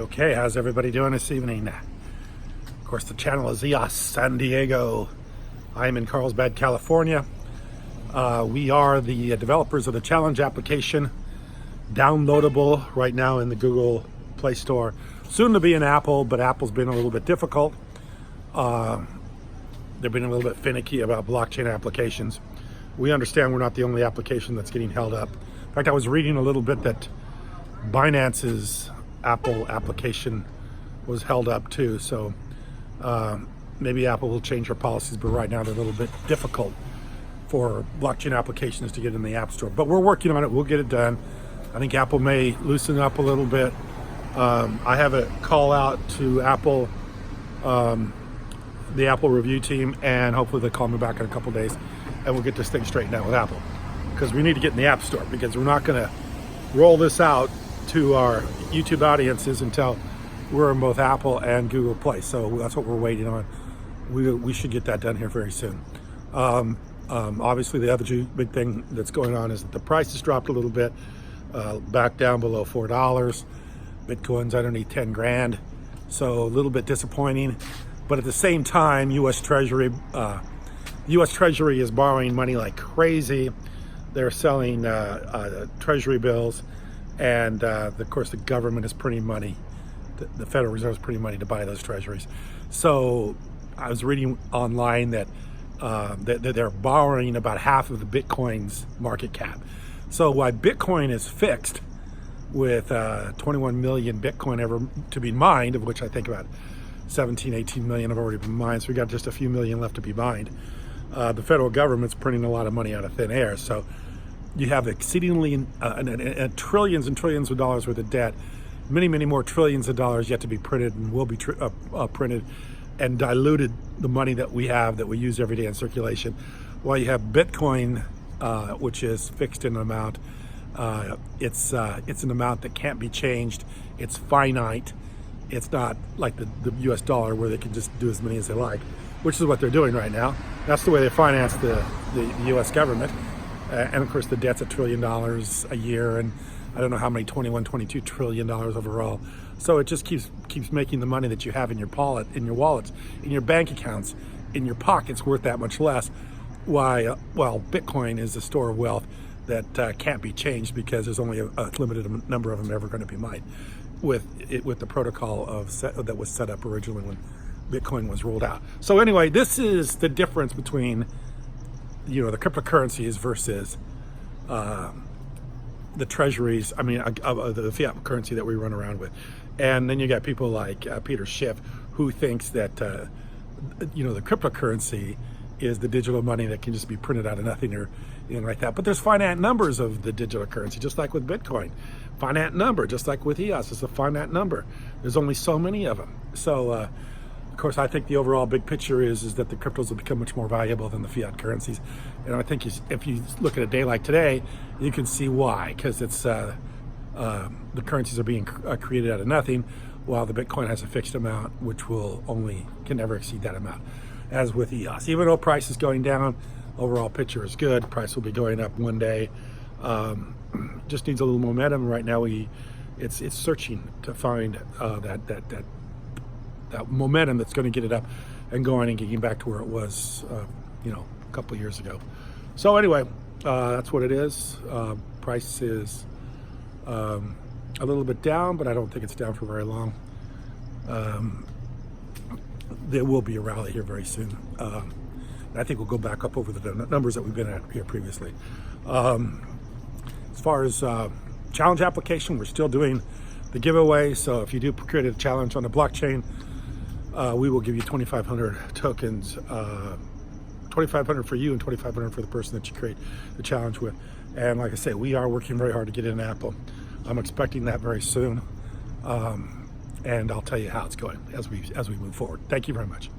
Okay, how's everybody doing this evening? Of course, the channel is EOS San Diego. I'm in Carlsbad, California. We are the developers of the challenge application, downloadable right now in the Google Play Store. Soon to be in Apple, but Apple's been a little bit difficult. They've been a little bit finicky about blockchain applications. We understand we're not the only application that's getting held up. In fact, I was reading a little bit that Binance's Apple application was held up too, so maybe Apple will change their policies, but right now they're a little bit difficult for blockchain applications to get in the App Store. But we're working on it. We'll get it done. I think Apple may loosen up a little bit. I have a call out to Apple, the Apple review team, and hopefully they'll call me back in a couple days and we'll get this thing straightened out with Apple, because we need to get in the App Store, because we're not going to roll this out to our YouTube audiences until we're in both Apple and Google Play. So that's what we're waiting on. We should get that done here very soon. Obviously, the other big thing that's going on is that the price has dropped a little bit, back down below $4. Bitcoin's underneath 10 grand, so a little bit disappointing. But at the same time, U.S. Treasury is borrowing money like crazy. They're selling Treasury bills. And of course, the government is printing money. The Federal Reserve is printing money to buy those treasuries. So I was reading online that they're borrowing about half of the Bitcoin's market cap. So while Bitcoin is fixed with 21 million Bitcoin ever to be mined, of which I think about 17, 18 million have already been mined, so we got just a few million left to be mined. The federal government's printing a lot of money out of thin air. So you have exceedingly trillions and trillions of dollars worth of debt, many more trillions of dollars yet to be printed and will be printed, and diluted the money that we have, that we use every day in circulation. While you have Bitcoin, which is fixed in amount, it's an amount that can't be changed. It's finite. It's not like the US dollar, where they can just do as many as they like, which is what they're doing right now. That's the way they finance the US government. And of course, the debt's $1 trillion a year, and I don't know how many, 22 trillion dollars overall. So it just keeps making the money that you have in your wallets, in your bank accounts, in your pockets worth that much less. While Bitcoin is a store of wealth that can't be changed, because there's only a limited number of them ever going to be mined with the protocol that was set up originally when Bitcoin was rolled out. So anyway, this is the difference between the cryptocurrencies versus the treasuries, the fiat currency that we run around with. And then you got people like Peter Schiff, who thinks that the cryptocurrency is the digital money that can just be printed out of nothing or anything like that. But there's finite numbers of the digital currency, just like with Bitcoin. Finite number, just like with EOS, it's a finite number. There's only so many of them. So of course, I think the overall big picture is that the cryptos will become much more valuable than the fiat currencies. And I think if you look at a day like today, you can see why, because it's the currencies are being created out of nothing, while the Bitcoin has a fixed amount, which can never exceed that amount. As with EOS, even though price is going down, overall picture is good. Price will be going up one day. Just needs a little momentum right now. It's searching to find that momentum that's going to get it up and going and getting back to where it was, a couple of years ago. So anyway, that's what it is. Price is a little bit down, but I don't think it's down for very long. There will be a rally here very soon. I think we'll go back up over the numbers that we've been at here previously. As far as challenge application, we're still doing the giveaway. So if you do create a challenge on the blockchain, we will give you 2,500 tokens, 2,500 for you and 2,500 for the person that you create the challenge with. And like I say, we are working very hard to get in Apple. I'm expecting that very soon, and I'll tell you how it's going as we move forward. Thank you very much.